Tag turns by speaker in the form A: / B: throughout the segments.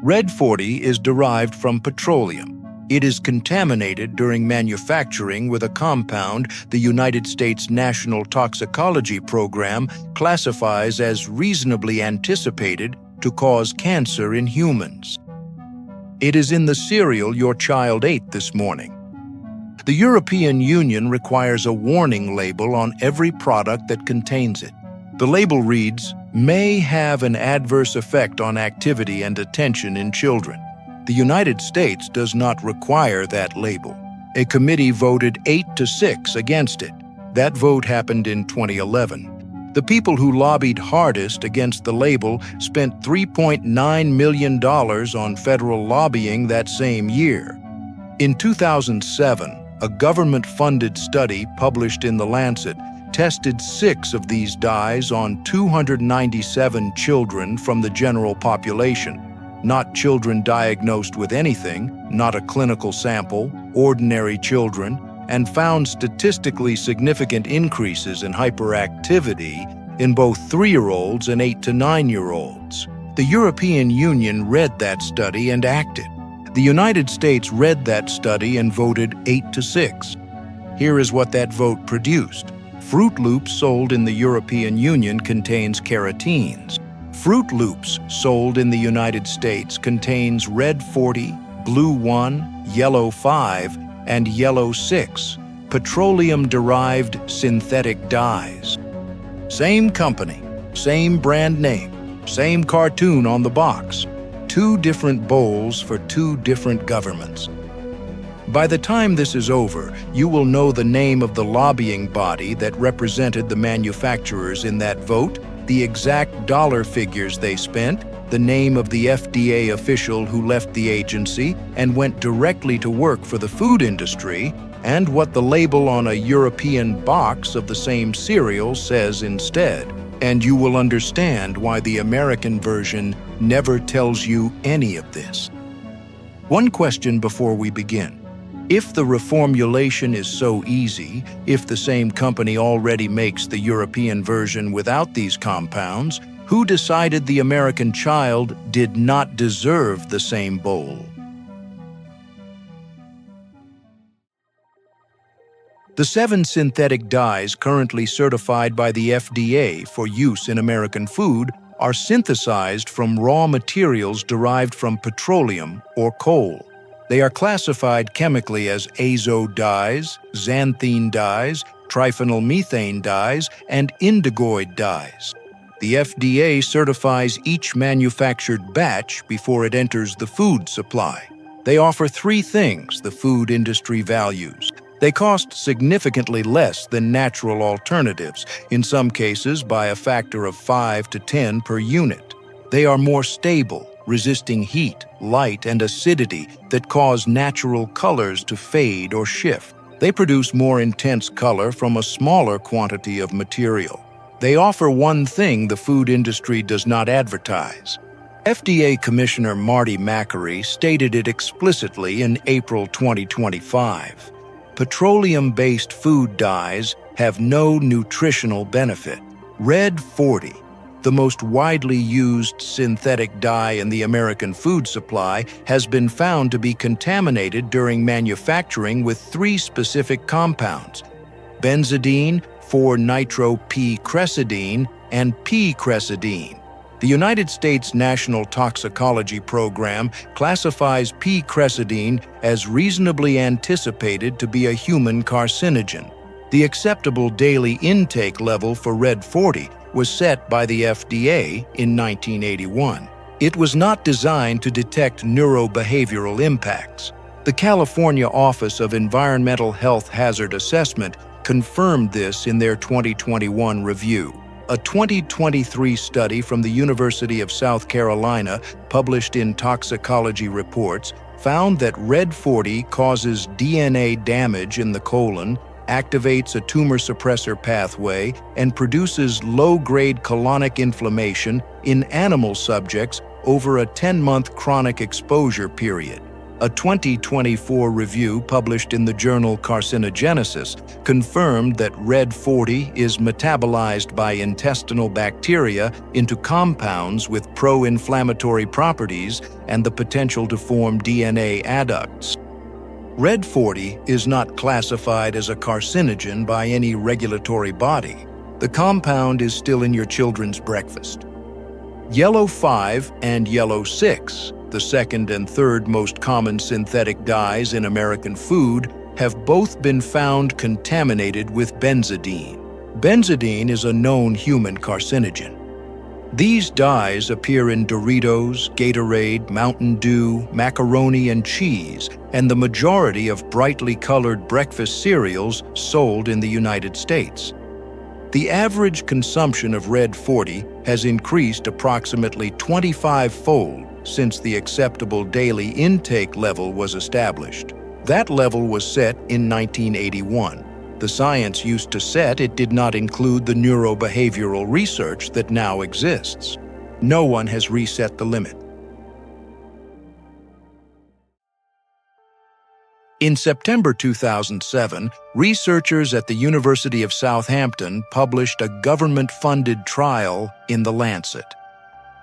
A: Red 40 is derived from petroleum. It is contaminated during manufacturing with a compound the United States National Toxicology Program classifies as reasonably anticipated to cause cancer in humans. It is in the cereal your child ate this morning. The European Union requires a warning label on every product that contains it. The label reads, "May have an adverse effect on activity and attention in children." The United States does not require that label. A committee voted 8-6 against it. That vote happened in 2011. The people who lobbied hardest against the label spent $3.9 million on federal lobbying that same year. In 2007, a government-funded study published in the Lancet tested 6 of these dyes on 297 children from the general population. Not children diagnosed with anything, not a clinical sample, ordinary children, and found statistically significant increases in hyperactivity in both 3-year-olds and 8 to 9-year-olds. The European Union read that study and acted. The United States read that study and voted 8-6. Here is what that vote produced. Froot Loops sold in the European Union contains carotenes. Froot Loops sold in the United States contains red 40, blue 1, yellow 5, and yellow 6, petroleum-derived synthetic dyes. Same company, same brand name, same cartoon on the box. 2 different bowls for 2 different governments. By the time this is over, you will know the name of the lobbying body that represented the manufacturers in that vote, the exact dollar figures they spent, the name of the FDA official who left the agency and went directly to work for the food industry, and what the label on a European box of the same cereal says instead. And you will understand why the American version never tells you any of this. One question before we begin. If the reformulation is so easy, if the same company already makes the European version without these compounds, who decided the American child did not deserve the same bowl? The 7 synthetic dyes currently certified by the FDA for use in American food are synthesized from raw materials derived from petroleum or coal. They are classified chemically as azo dyes, xanthine dyes, triphenylmethane dyes, and indigoid dyes. The FDA certifies each manufactured batch before it enters the food supply. They offer 3 things the food industry values. They cost significantly less than natural alternatives, in some cases by a factor of 5 to 10 per unit. They are more stable, resisting heat, light, and acidity that cause natural colors to fade or shift. They produce more intense color from a smaller quantity of material. They offer one thing the food industry does not advertise. FDA Commissioner Marty Makary stated it explicitly in April 2025. Petroleum-based food dyes have no nutritional benefit. Red 40, the most widely used synthetic dye in the American food supply, has been found to be contaminated during manufacturing with 3 specific compounds: benzidine, 4-nitro-p-cressidine, and p-cressidine. The United States National Toxicology Program classifies p-cressidine as reasonably anticipated to be a human carcinogen. The acceptable daily intake level for Red 40 was set by the FDA in 1981. It was not designed to detect neurobehavioral impacts. The California Office of Environmental Health Hazard Assessment confirmed this in their 2021 review. A 2023 study from the University of South Carolina, published in Toxicology Reports, found that Red 40 causes DNA damage in the colon, activates a tumor suppressor pathway, and produces low-grade colonic inflammation in animal subjects over a 10-month chronic exposure period. A 2024 review published in the journal Carcinogenesis confirmed that Red 40 is metabolized by intestinal bacteria into compounds with pro-inflammatory properties and the potential to form DNA adducts. Red 40 is not classified as a carcinogen by any regulatory body. The compound is still in your children's breakfast. Yellow 5 and Yellow 6, the second and third most common synthetic dyes in American food, have both been found contaminated with benzidine. Benzidine is a known human carcinogen. These dyes appear in Doritos, Gatorade, Mountain Dew, macaroni and cheese, and the majority of brightly colored breakfast cereals sold in the United States. The average consumption of Red 40 has increased approximately 25-fold since the acceptable daily intake level was established. That level was set in 1981. The science used to set it did not include the neurobehavioral research that now exists. No one has reset the limit. In September 2007, researchers at the University of Southampton published a government-funded trial in the Lancet.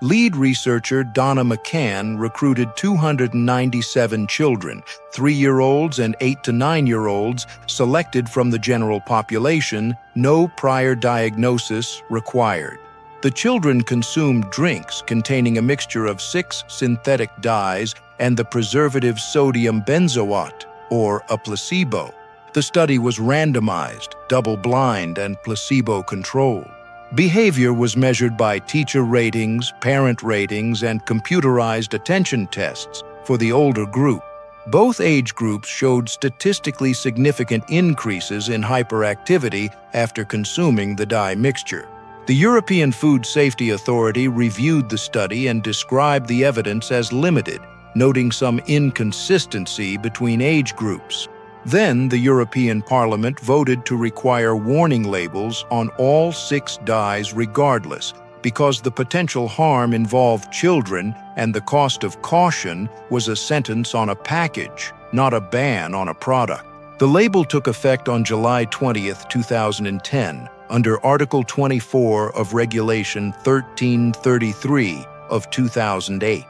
A: Lead researcher Donna McCann recruited 297 children, 3-year-olds and 8 to 9-year-olds, selected from the general population, no prior diagnosis required. The children consumed drinks containing a mixture of 6 synthetic dyes and the preservative sodium benzoate, or a placebo. The study was randomized, double-blind, and placebo-controlled. Behavior was measured by teacher ratings, parent ratings, and computerized attention tests for the older group. Both age groups showed statistically significant increases in hyperactivity after consuming the dye mixture. The European Food Safety Authority reviewed the study and described the evidence as limited, noting some inconsistency between age groups. Then the European Parliament voted to require warning labels on all 6 dyes regardless, because the potential harm involved children and the cost of caution was a sentence on a package, not a ban on a product. The label took effect on July 20, 2010, under Article 24 of Regulation 1333 of 2008.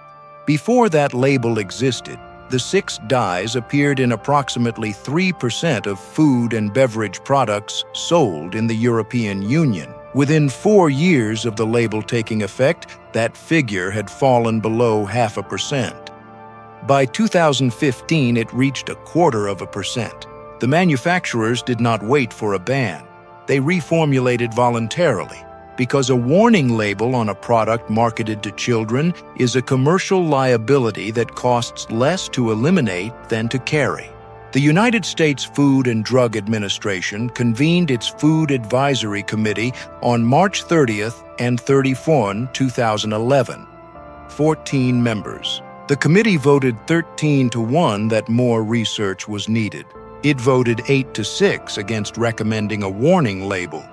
A: Before that label existed, the 6 dyes appeared in approximately 3% of food and beverage products sold in the European Union. Within 4 years of the label taking effect, that figure had fallen below 0.5%. By 2015, it reached 0.25%. The manufacturers did not wait for a ban. They reformulated voluntarily, because a warning label on a product marketed to children is a commercial liability that costs less to eliminate than to carry. The United States Food and Drug Administration convened its Food Advisory Committee on March 30th and 31, 2011. 14 members. The committee voted 13-1 that more research was needed. It voted 8-6 against recommending a warning label.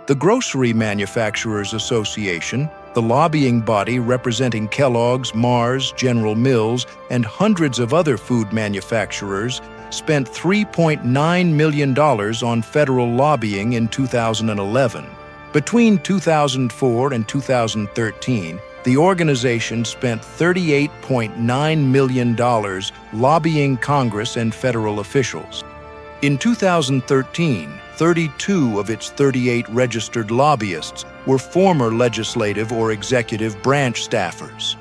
A: The Grocery Manufacturers Association, the lobbying body representing Kellogg's, Mars, General Mills, and hundreds of other food manufacturers, spent $3.9 million on federal lobbying in 2011. Between 2004 and 2013, the organization spent $38.9 million lobbying Congress and federal officials. In 2013, 32 of its 38 registered lobbyists were former legislative or executive branch staffers.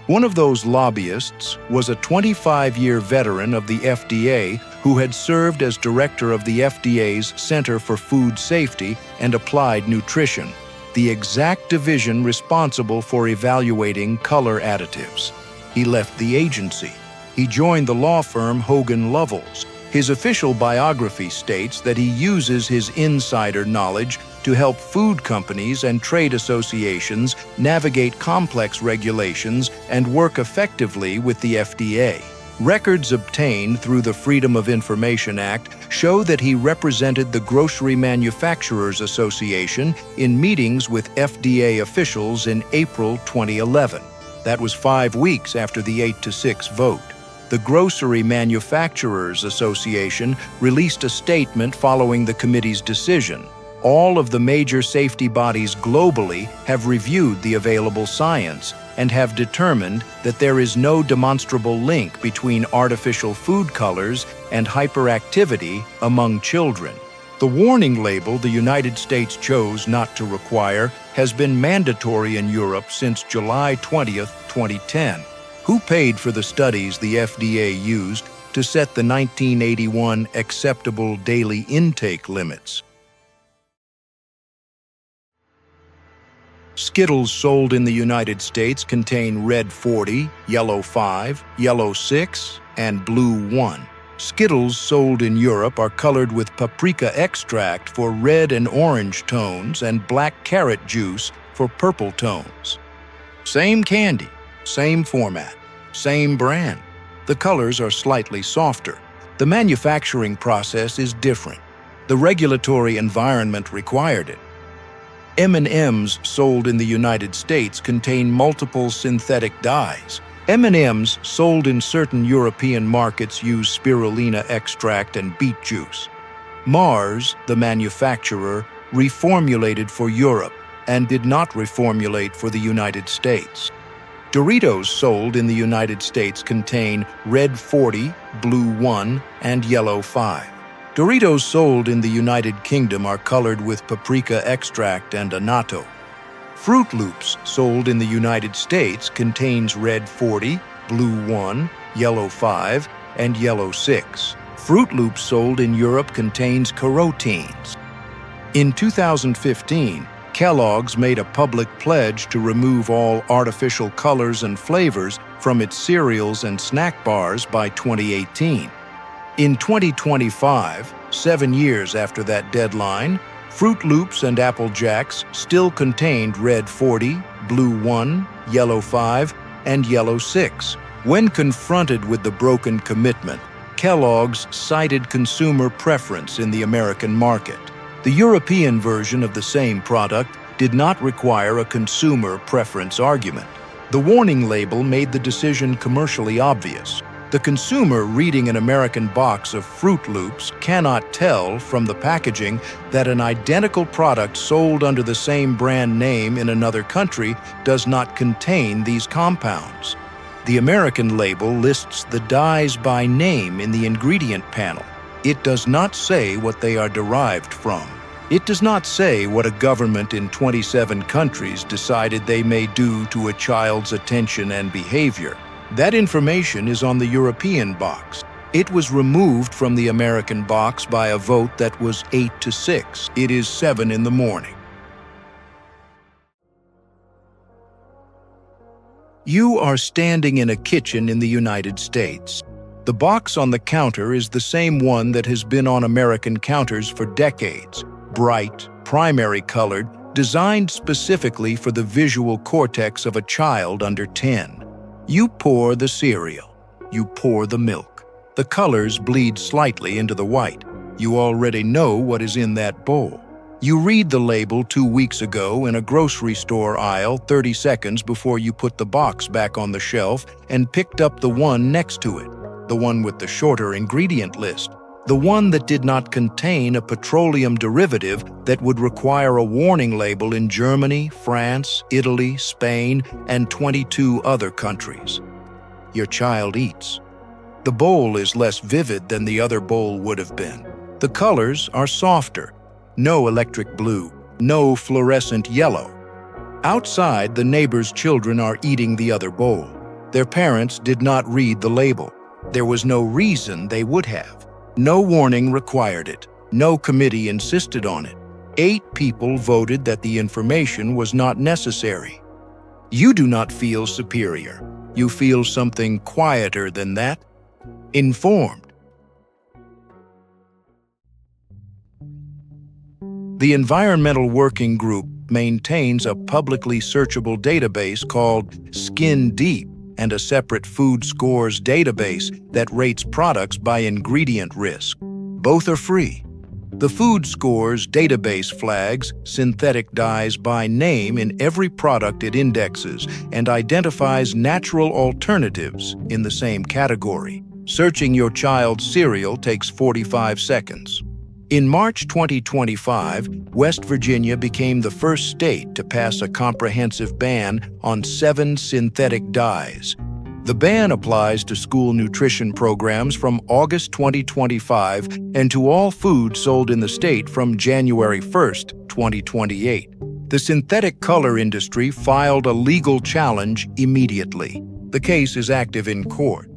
A: One of those lobbyists was a 25-year veteran of the FDA who had served as director of the FDA's Center for Food Safety and Applied Nutrition, the exact division responsible for evaluating color additives. He left the agency. He joined the law firm Hogan Lovells. His official biography states that he uses his insider knowledge to help food companies and trade associations navigate complex regulations and work effectively with the FDA. Records obtained through the Freedom of Information Act show that he represented the Grocery Manufacturers Association in meetings with FDA officials in April 2011. That was 5 weeks after the 8-6 vote. the Grocery Manufacturers Association released a statement following the committee's decision. All of the major safety bodies globally have reviewed the available science and have determined that there is no demonstrable link between artificial food colors and hyperactivity among children. The warning label the United States chose not to require has been mandatory in Europe since July 20, 2010. Who paid for the studies the FDA used to set the 1981 acceptable daily intake limits? Skittles sold in the United States contain red 40, yellow 5, yellow 6, and blue 1. Skittles sold in Europe are colored with paprika extract for red and orange tones and black carrot juice for purple tones. Same candy, same format, same brand. The colors are slightly softer. The manufacturing process is different. The regulatory environment required it. M&Ms sold in the United States contain multiple synthetic dyes. M&Ms sold in certain European markets use spirulina extract and beet juice. Mars, the manufacturer, reformulated for Europe and did not reformulate for the United States. Doritos sold in the United States contain red 40, blue 1, and yellow 5. Doritos sold in the United Kingdom are colored with paprika extract and annatto. Froot Loops sold in the United States contains red 40, blue 1, yellow 5, and yellow 6. Froot Loops sold in Europe contains carotenes. In 2015, Kellogg's made a public pledge to remove all artificial colors and flavors from its cereals and snack bars by 2018. In 2025, 7 years after that deadline, Froot Loops and Apple Jacks still contained red 40, blue 1, yellow 5, and yellow 6. When confronted with the broken commitment, Kellogg's cited consumer preference in the American market. The European version of the same product did not require a consumer preference argument. The warning label made the decision commercially obvious. The consumer reading an American box of Froot Loops cannot tell from the packaging that an identical product sold under the same brand name in another country does not contain these compounds. The American label lists the dyes by name in the ingredient panel. It does not say what they are derived from. It does not say what a government in 27 countries decided they may do to a child's attention and behavior. That information is on the European box. It was removed from the American box by a vote that was 8-6. It is 7 in the morning. You are standing in a kitchen in the United States. The box on the counter is the same one that has been on American counters for decades. Bright, primary colored, designed specifically for the visual cortex of a child under 10. You pour the cereal. You pour the milk. The colors bleed slightly into the white. You already know what is in that bowl. You read the label 2 weeks ago in a grocery store aisle 30 seconds before you put the box back on the shelf and picked up the one next to it, the one with the shorter ingredient list, the one that did not contain a petroleum derivative that would require a warning label in Germany, France, Italy, Spain, and 22 other countries. Your child eats. The bowl is less vivid than the other bowl would have been. The colors are softer. No electric blue, no fluorescent yellow. Outside, the neighbor's children are eating the other bowl. Their parents did not read the label. There was no reason they would have. No warning required it. No committee insisted on it. 8 people voted that the information was not necessary. You do not feel superior. You feel something quieter than that. Informed. The Environmental Working Group maintains a publicly searchable database called Skin Deep and a separate food scores database that rates products by ingredient risk. Both are free. The food scores database flags synthetic dyes by name in every product it indexes and identifies natural alternatives in the same category. Searching your child's cereal takes 45 seconds. In March 2025, West Virginia became the first state to pass a comprehensive ban on 7 synthetic dyes. The ban applies to school nutrition programs from August 2025 and to all food sold in the state from January 1st, 2028. The synthetic color industry filed a legal challenge immediately. The case is active in court.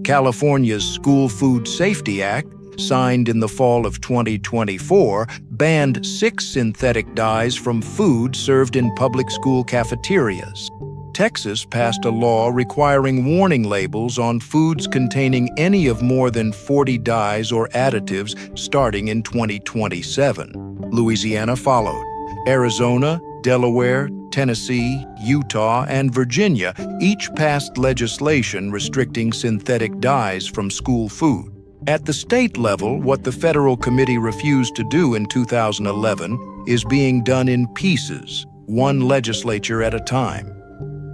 A: California's School Food Safety Act, signed in the fall of 2024, banned 6 synthetic dyes from food served in public school cafeterias. Texas passed a law requiring warning labels on foods containing any of more than 40 dyes or additives starting in 2027. Louisiana followed. Arizona, Delaware, Tennessee, Utah, and Virginia each passed legislation restricting synthetic dyes from school food. At the state level, what the federal committee refused to do in 2011 is being done in pieces, one legislature at a time.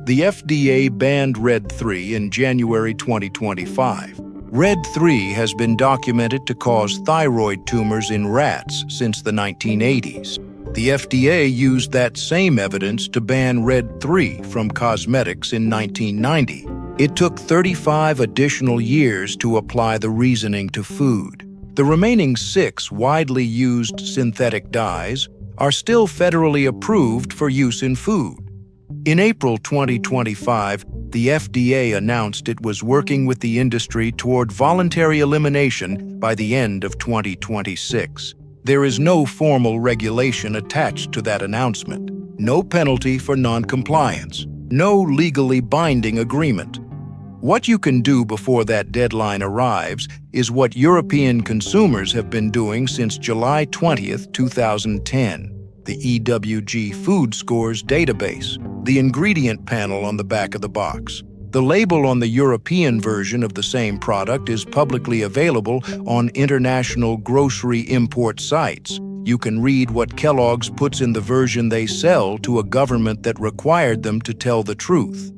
A: The FDA banned Red 3 in January 2025. Red 3 has been documented to cause thyroid tumors in rats since the 1980s. The FDA used that same evidence to ban Red 3 from cosmetics in 1990. It took 35 additional years to apply the reasoning to food. The remaining 6 widely used synthetic dyes are still federally approved for use in food. In April 2025, the FDA announced it was working with the industry toward voluntary elimination by the end of 2026. There is no formal regulation attached to that announcement, no penalty for non-compliance, no legally binding agreement. What you can do before that deadline arrives is what European consumers have been doing since July 20, 2010. The EWG Food Scores database, the ingredient panel on the back of the box. The label on the European version of the same product is publicly available on international grocery import sites. You can read what Kellogg's puts in the version they sell to a government that required them to tell the truth.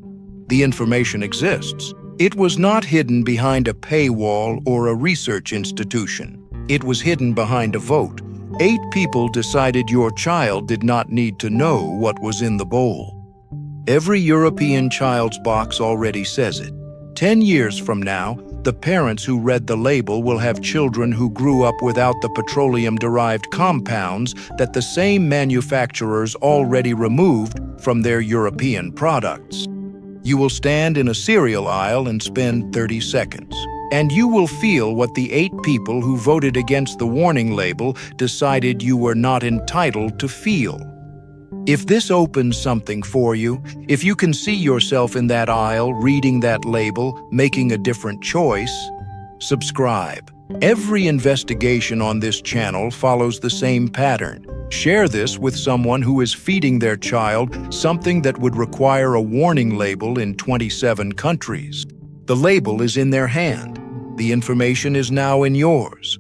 A: The information exists. It was not hidden behind a paywall or a research institution. It was hidden behind a vote. 8 people decided your child did not need to know what was in the bowl. Every European child's box already says it. 10 years from now, the parents who read the label will have children who grew up without the petroleum-derived compounds that the same manufacturers already removed from their European products. You will stand in a cereal aisle and spend 30 seconds. And you will feel what the 8 people who voted against the warning label decided you were not entitled to feel. If this opens something for you, if you can see yourself in that aisle, reading that label, making a different choice, subscribe. Every investigation on this channel follows the same pattern. Share this with someone who is feeding their child something that would require a warning label in 27 countries. The label is in their hand. The information is now in yours.